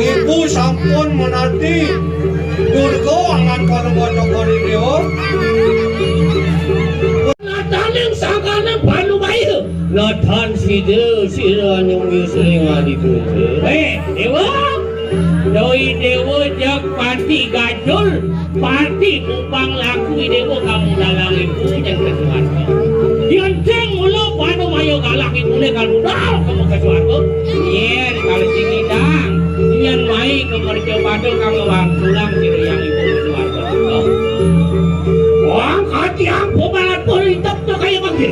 Ibu sampun menanti durga angan karo bojo dewa. Nataning sakane balu bae. Natan sida nyung yusling adiku. Dewa. Doi dewa jak pati gajul, pati kupang laku dewa kamu dalang ibu yang kesuarga. Yanceng mulu panu mayo galak ibu le kaludal kamu kesuarga. Yen kalau singidang, yen mai kemerjo padel kamu wang pulang sira yang ibu kesuarga. Wang hati ampu balat politik to kaya mangke.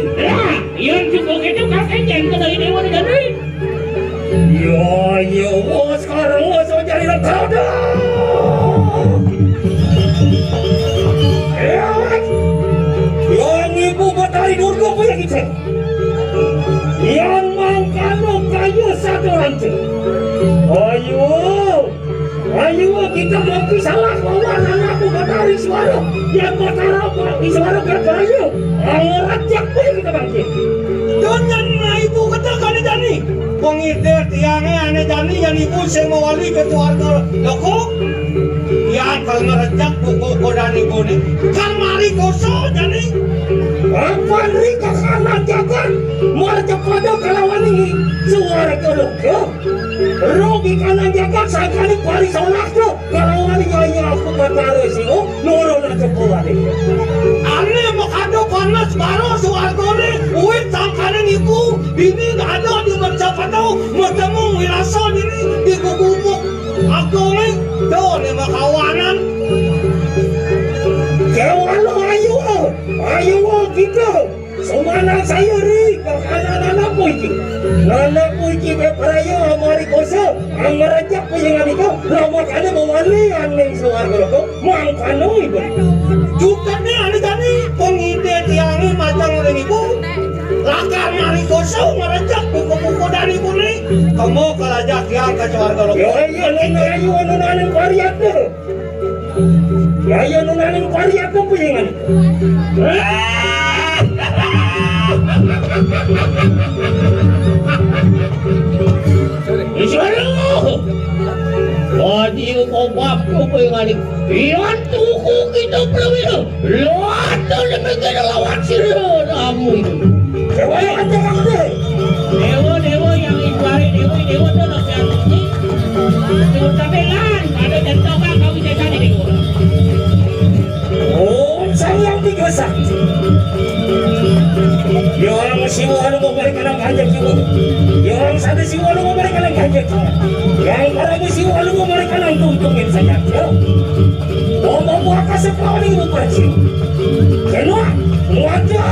Yen cukup itu kakek jeng dari dewa dari. Yo, sekarang mau jadi tahu dah. Yang ibu batari durga punya kita. Yang mangkano kayu satu rantai. Ayo kita mau salah bawa anakku batari suara. Yang batari suara katanya. Rajak punya kita bangkit. Jangan ibu katakan ini. Pengitir tiangnya aneh jani yang ibu saya mewali keluarga loko ya kalau ngerejak buku dan ibu ini kan mari kosong jani apa nih kakak jagan mau cepat kelawan ini suara keluk Rugi ka ng jagat sa kaning pari sa ulak to. Kalau ani nyonya aku mataro siyo, nuro na to ko ani. Ane makado panas baro suargo ni, uwit sa kaning ibu. Bini ano di magsapato, matamo wiraso dini di gugubok. Ako ni, do ni makawanan. Kewalo ayo kita. Sumana saya ri, anak-anak puji. Anak puji beprayo amari kosa. Ang marajak ko yung ani ko. Lama ka na mawali ang ning suwargo ko. Mang kanoy ko. Juga ni ani tani. Pengide tiangi matang ring ibu. Laka mari kosa marajak buku-buku dari ko ni. Kamu kalajak yang ke suwargo ko. Ayo ano naning pariat na. Ayo ano naning pariat na po yung ani. Isaro! Wadi ko papro ko yung aling iyan tuko kita pelawin lahat na lamigay na lawan sila na amoy dewa yung kanta kakde dewa yang ikwari dewa to na siya dewa tabelan ada janto ka kami sa sana dewa oh sayang tigasak yung siwalo mo balik ka ng hajak siwalo yung sabi siwalo mo balik ka ng hajak yang marami siwalo mo balik ka ng tungtungin sa jakyo o mabuha ka sa kawaling mo parsin kaya muwata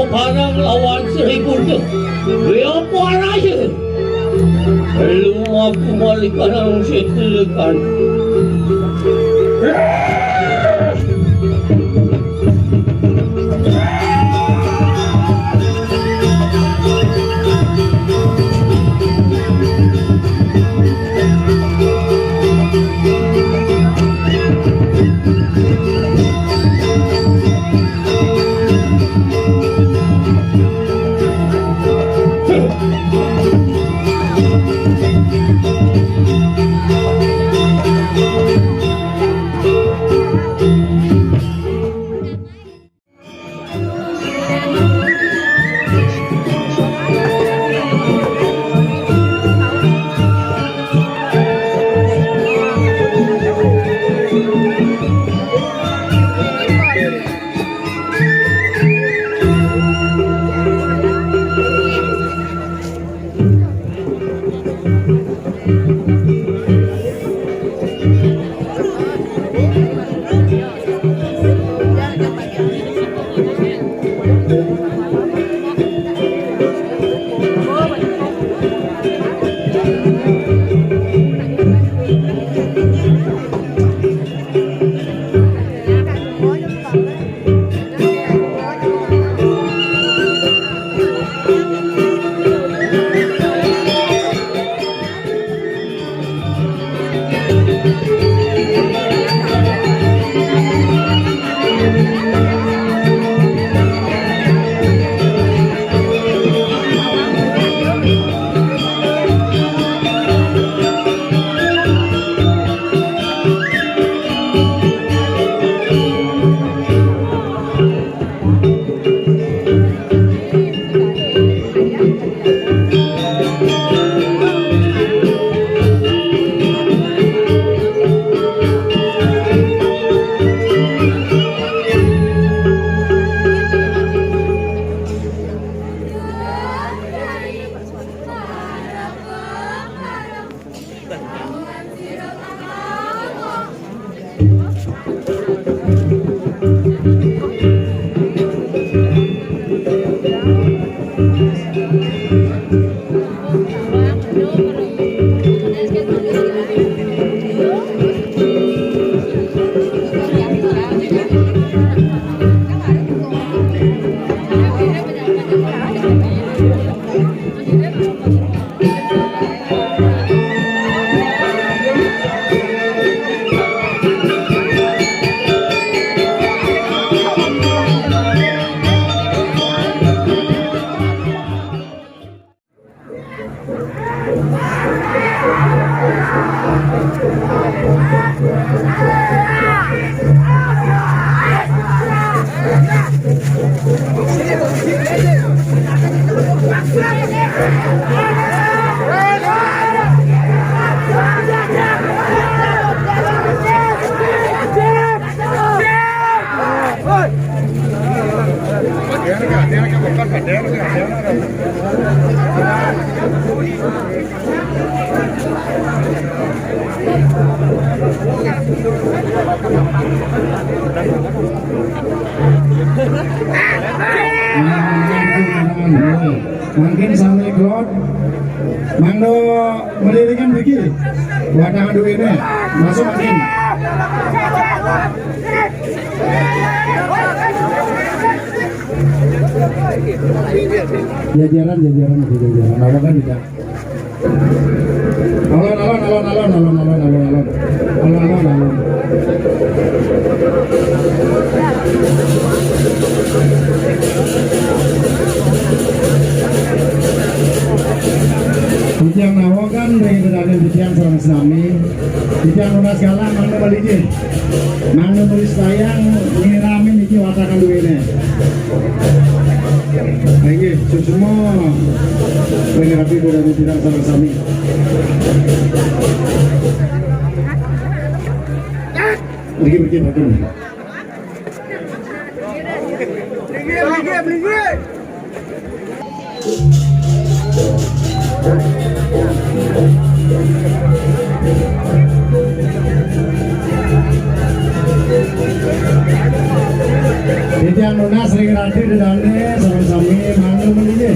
parang lawan seribu tu. Apa arahnya? Lu aku balik karang setelekan. Mungkin sampai klot mangdo melirikan begini wadangan duitnya masuk makin jajaran apa kan tidak alon Bujang nawakan dari kedatangan bujang serang sami bujang lunas galang mangga baliknya mangga nulis tayang ngiramin iki watakan duwene lagi semua pengirapi dari bujang serang sami pergi Jadi yang lunas sering rati di dalamnya sama-sama mangga belinya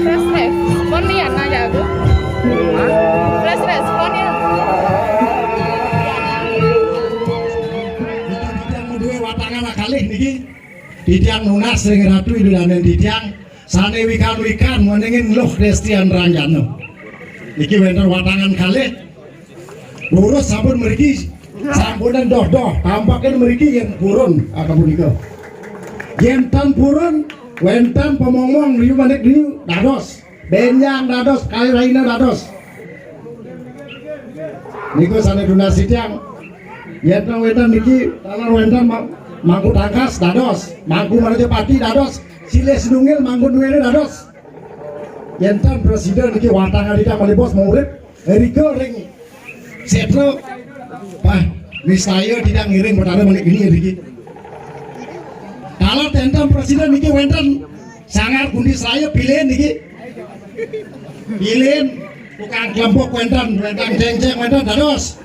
Flash respon nih anak ya bu. Flash respon ya. Dua watangan kalih niki Ditiang Nunas ring ratu itu dan ditiang sane wikan menengin loh Destian Ranjano. Iki bener watangan kalih lurus sampun meriki sampunan doh tampaknya meriki yang purun akapunika. Yen tan purun wentan pemongong riu manik riu dados benjang dados kali lainnya dados. Niku sane Nunas ditiang yen tan wentan niki talar wentan mangku tangkas dados, mangku Marjapati dados, silih senungil mangku nuwene dados. Yentan presiden iki watangan dita malih bos mau urip, Eriko ring setro. Wah, wis saya tidak ngiring perkara menit ini iki. Kalau tentan presiden iki wenten sangar kundi saya pilihan iki. Pilihan tukang kelompok wenten ceng-ceng wenten dados.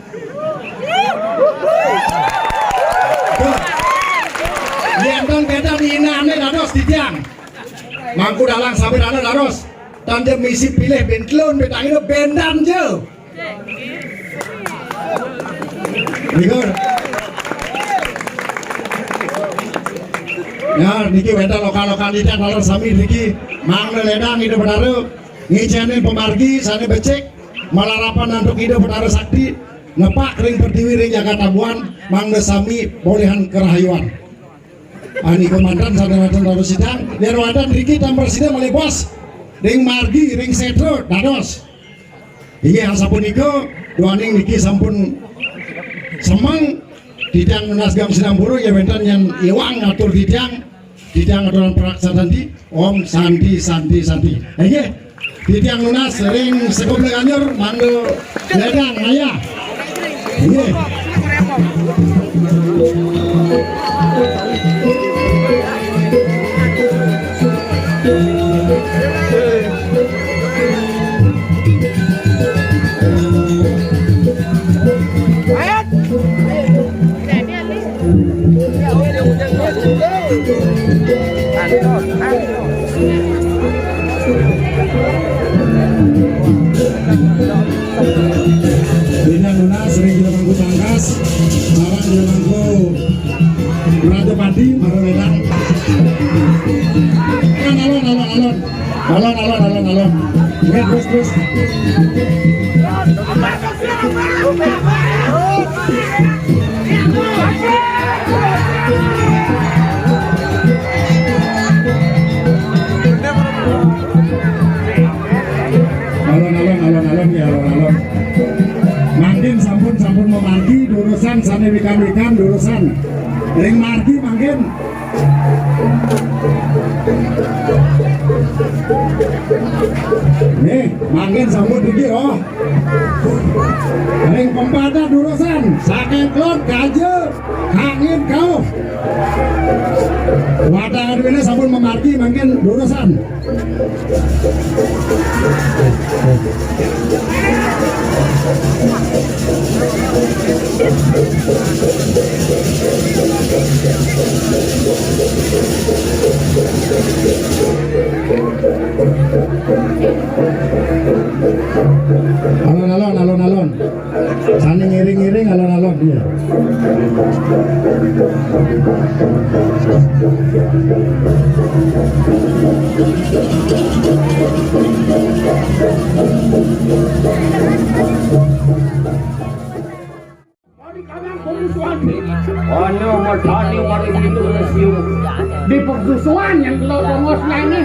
Yentan beda minane dados ditiang. Mangku dalang sampai dana dados. Tanda misi pilih bentlon betangin bendan je. Nikor. Ya, niki wenta lokal ditiang dalam sami niki mang ledang ide bedaru ngicenin pemargi sana becek malarapan nantuk ide bedaru sakti nepak ring pertiwi ring Jakarta Buan mang sami bolehan kerahayuan. Ani komandan sana wajan dados sidang biar wadan riki tampar sidang malih bos ring margi ring setro dados iki sapunika duaning niki sampun semang ditiang Nunas Gang Sinang Buru ya wenten yang iwang ngatur ditiang aturan pelaksanaan di Om Santi iki ditiang Nunas ring Sekoble Ganyur manggo ledang ayah iki Ditiang Nunas sering kita mangku tangkas marang kita mangku Marjapati marang ledang alon ya terus alon ya alon mangkin sampun memargi durusan sane wikan durusan ring margi mangkin nih mangkin sampun iki oh ring pempada durusan saking klon kaje angin kau wadangan ini sampun memargi mangkin durusan alon sani ngiring alon dia Ano matani mari itu siu di persusuan yang kalau pengosnya ini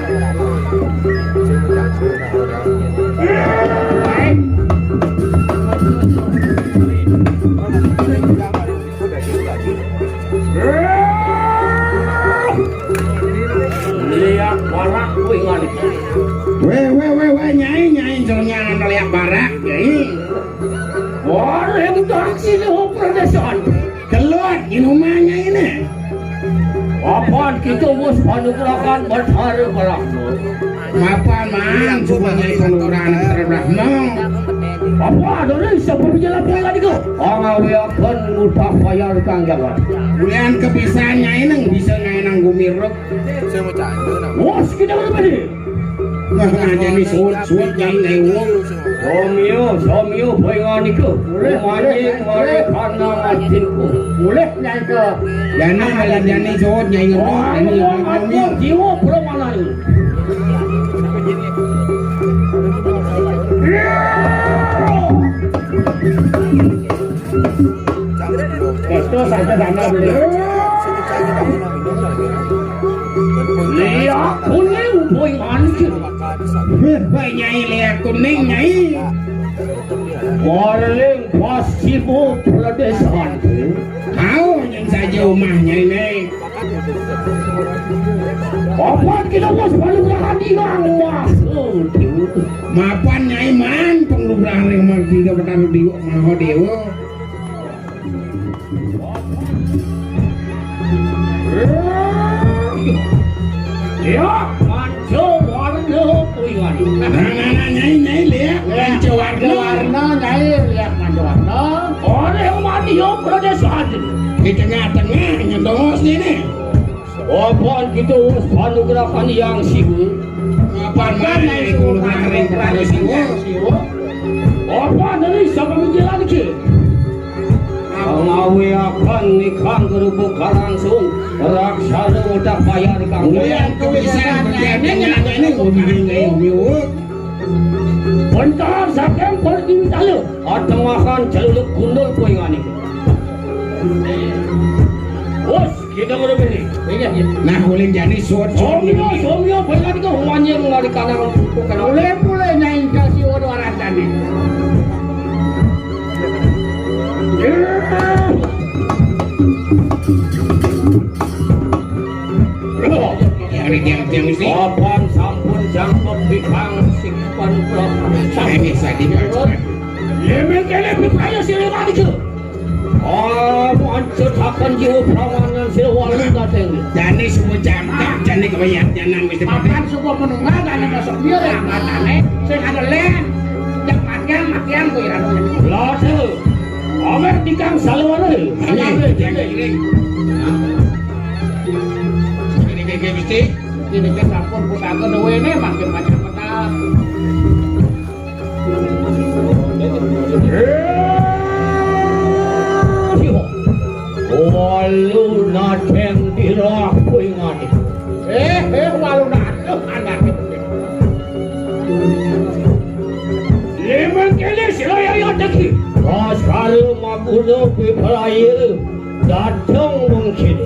lihat barak kuingan nyai jangan lihat barak nyai orang orang sini production keluar di rumahnya ini apaan kita bos panugrakan berhari balak. Mapan man sebagai kelurahan Terbrahma. Apa dari sebelum jalan pengen itu? Orang akan mudah bayar kang jalan. Bulan kebisaannya ini bisa ngainang gumirok. Bos kita berbeda. Nah jadi suat jadi newong. Somio pengen itu. Mari karena matinku. Boleh naik ke. Jangan malah jadi suat jadi ngerok. Ini somio jiwa belum mana ini. Esto saja sana boleh. Lihat kuning boy manis. Banyak lihat kuning nyai. Orang pasti bu peladesan. Kau yang saja rumahnya ini. Apa kita bos balik lagi bang? Mapan nyai man penglubrang yang mau tiga petang di mau dewa. Ya, manco warna puiwan. Nah, nyai lihat manco warna nyai lihat manco warna. Orang yang mati yo peradesan. Di tengah-tengah nyendongos ini. Apaan kita urus panugrakan yang sibuk? Apaan mana yang panugrakan yang sibuk? Apaan dari siapa menjalan ke? Ngawe akan nikah gerubuk langsung raksasa udah bayar kang. Yang kebiasaan berjadinya ini ngomong. Bentar sakem pergi talu. Ada makan celuk gundul poingan ini. Bos, kita berbeda. Nah, boleh jadi suat. Somio, poingan itu humanya ngari kanan. Boleh naik kasih orang tadi. Apaan sampun jangkut bikang simpan blok. Saya bisa dibaca. Lemeng kele bikaya sileman itu. Mancet akan jiwa perawanan silwalu datang. Jani semua jambak, jani kebanyak jangan mesti makan semua menunggu dan masuk dia yang matane. Saya ada len, yang makian gue rano. Lada, Amer dikang salwana. Ini mesti. Ini ke sampun putakan dua ini makin macam peta. Walu nateng dirah poingan. Walu nateng anak itu. Lemang kele silaya ya deki. Raskal magulo pipalair datang mungkin.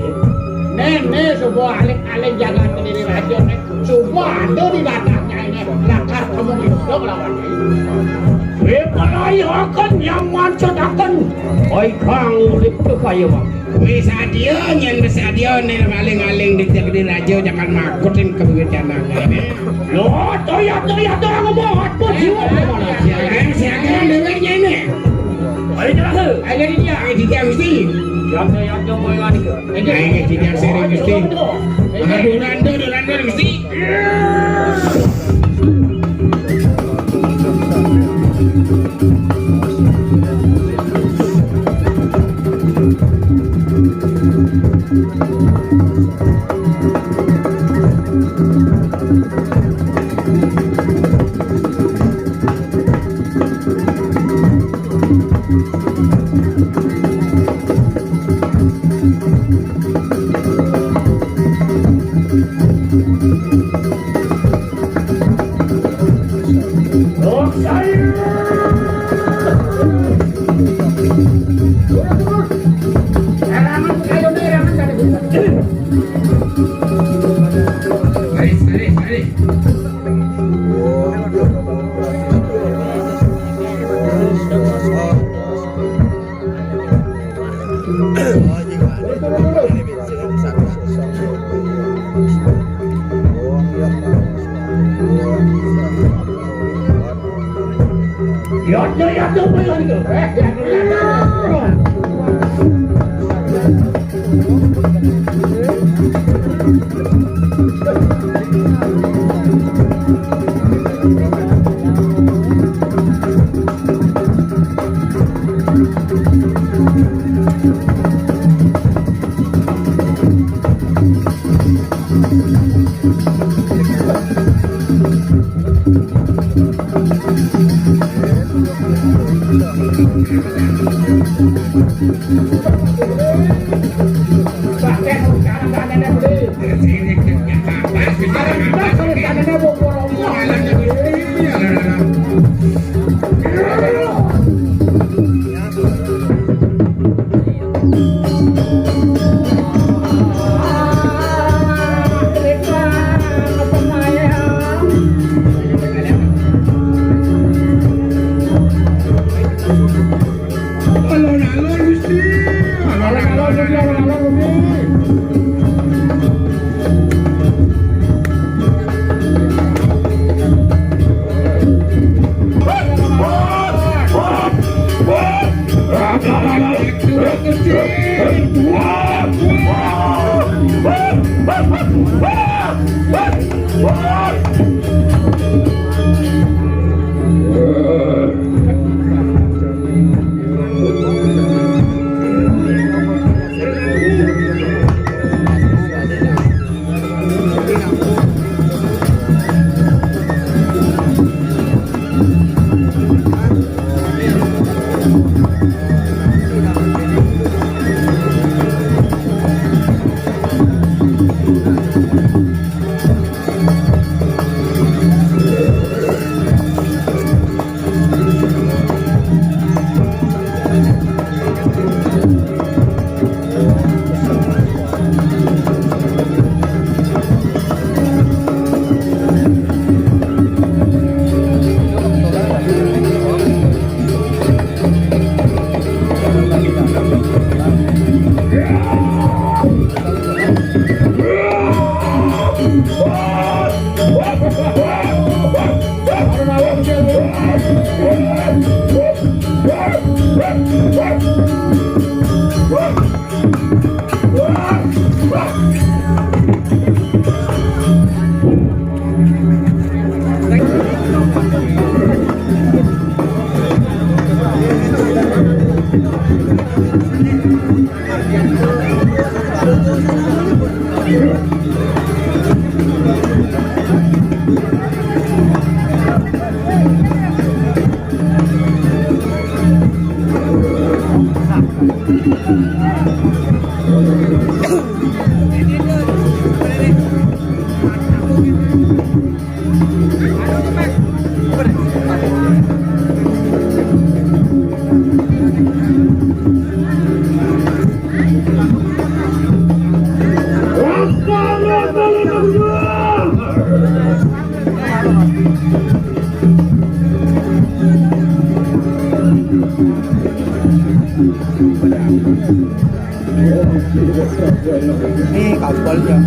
Nih semua alik-alik jangan berdiri radio nih. Semua ada di belakangnya ini. Lakar kamu hidup lawan ini. Pipalair akan yang mancet akan. Oi kang urip tu kaya bang. Bisa dia nih maling-maling di radio jangan makutin kebencian ini. Lo toya ngomong apa jiwa mana siaga dengarnya ini. Ayo jelas. Ayo dia mesti. Yang poingan itu. Ayo dia sering mesti. Duranda mesti. Yadda poingan itu. Ini kabelnya.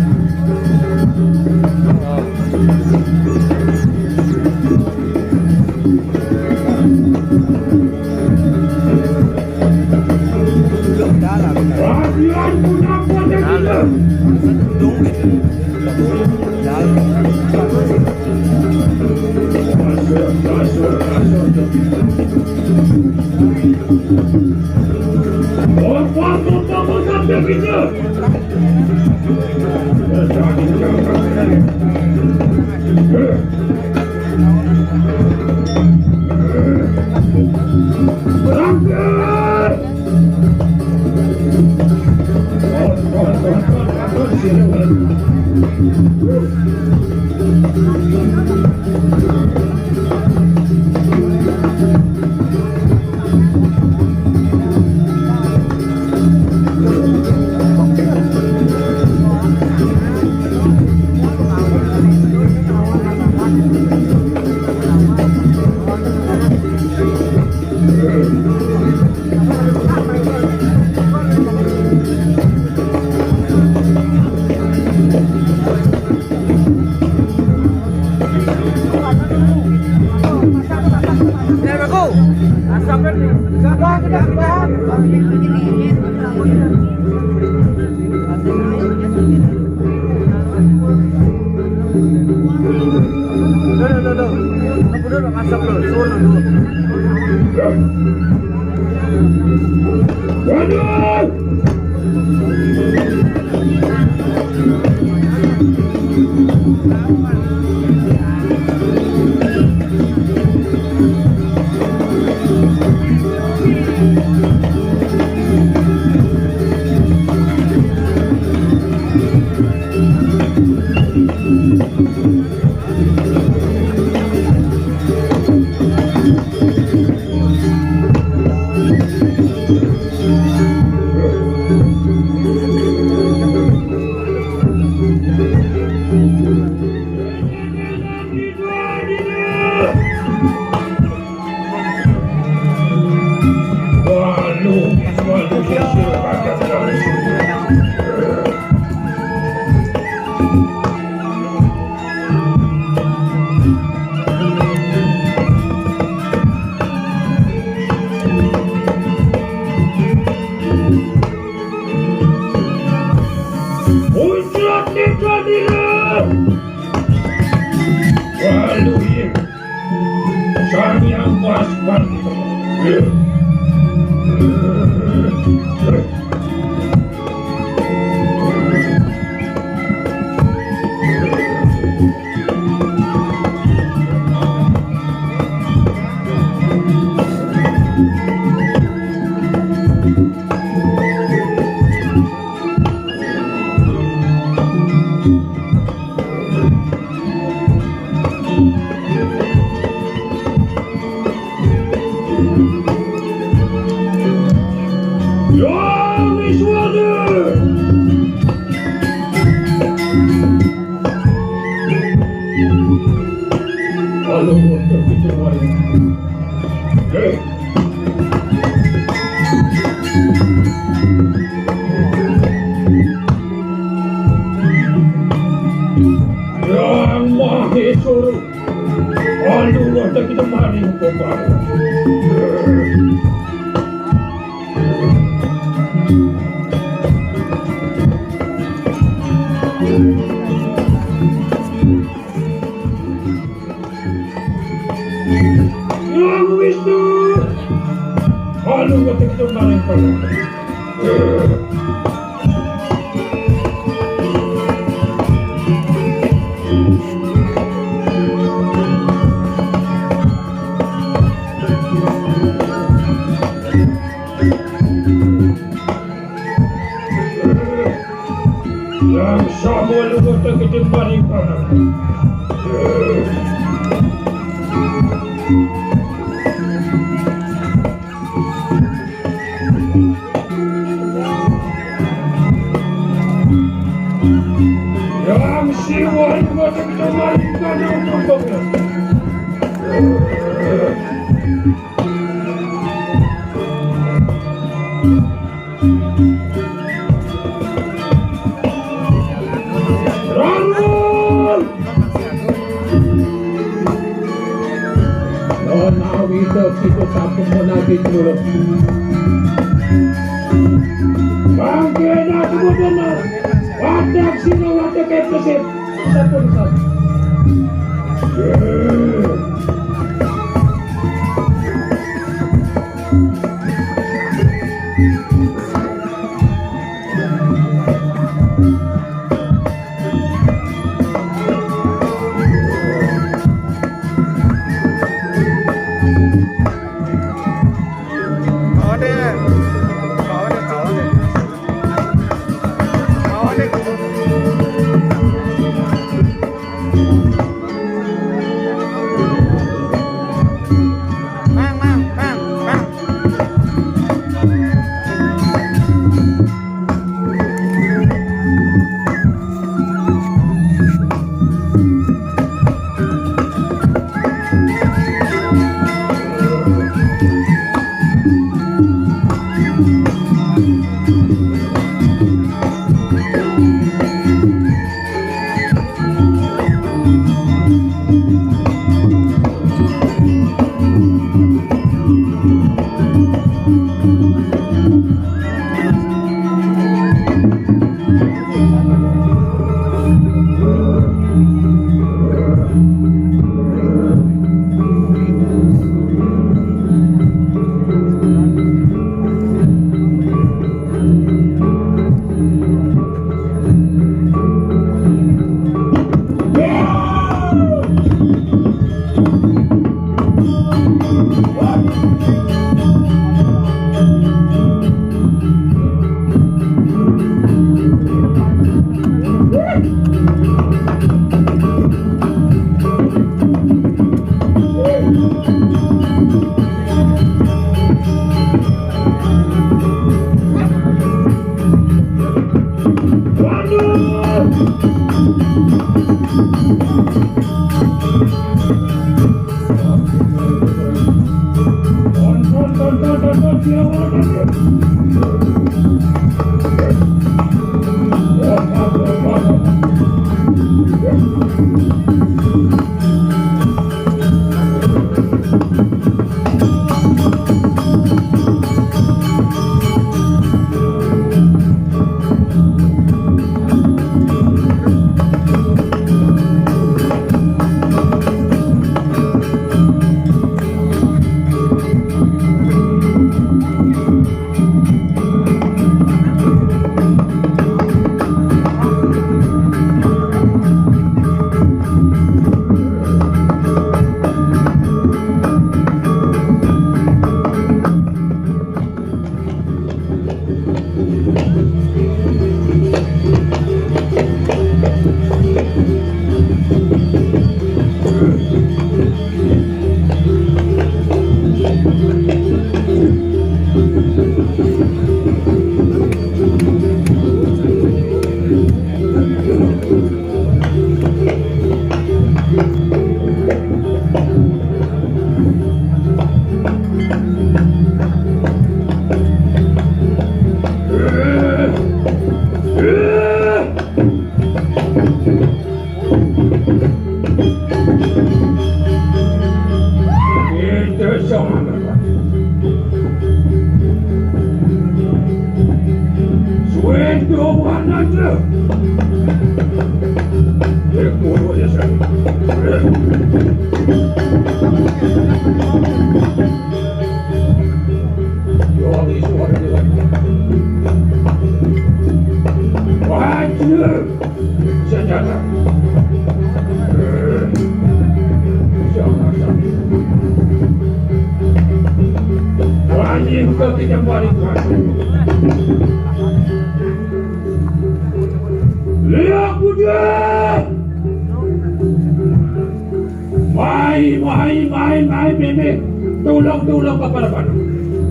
Mai, bebe, tulong papalapan.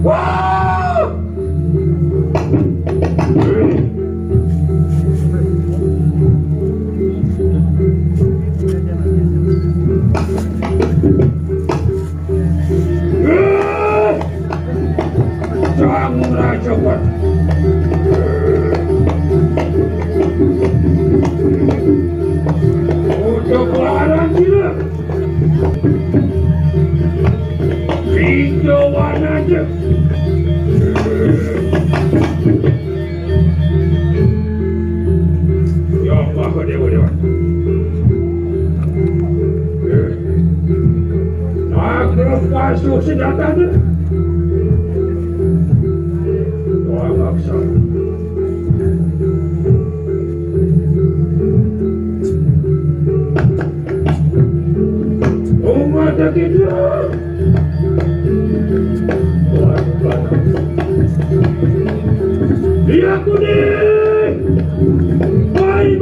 Wow! Jangan rajakan. Untuk larang gila. Hijauan aja. Ya Allah, dewa. Nak kasih senjatanya. Doa maksa. Umat kita. Dia kuning. Baik.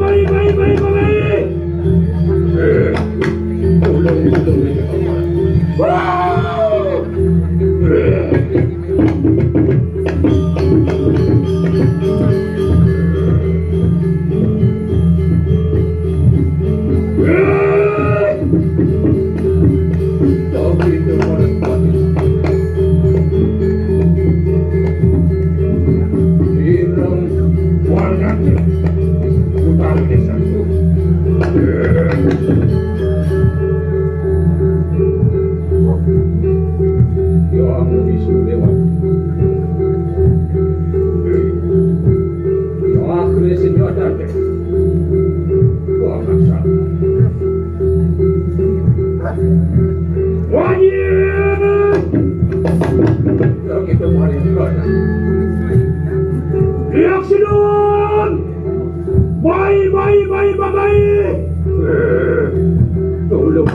Tolong. Wow.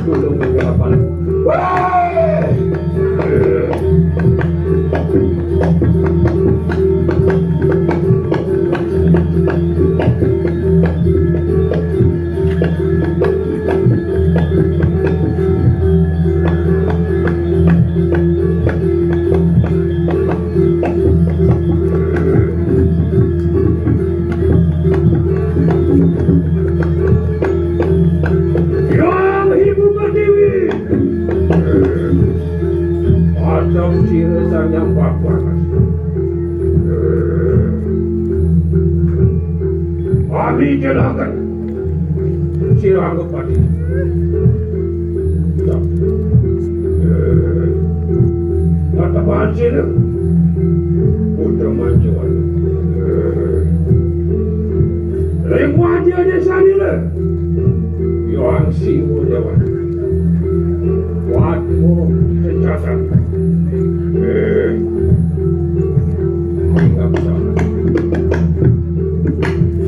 Tolong apa? Macam sirasanya Pak Panas. jelakan. Sirang kepadi. Kata banjir. Putra manjuan. Lengkuan dia desa ni lah. Yang siwu dewan. Waktu senjata. Ingat sana.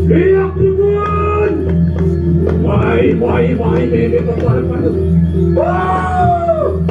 Lihat tuan. Mai, bebe pada. Wow.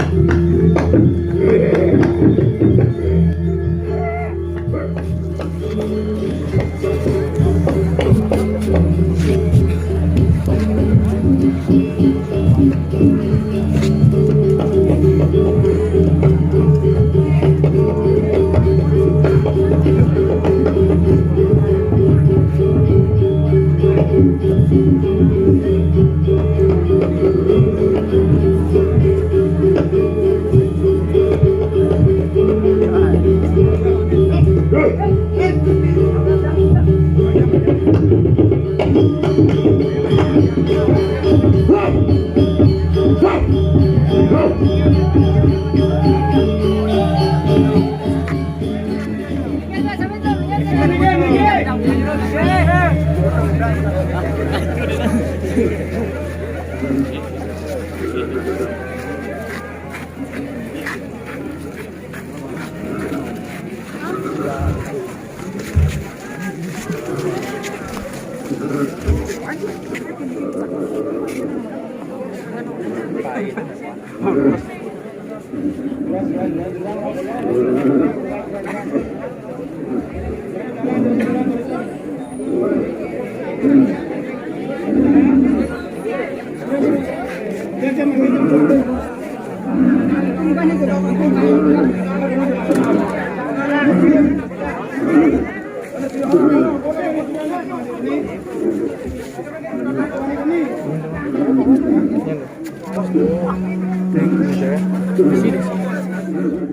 Di sini.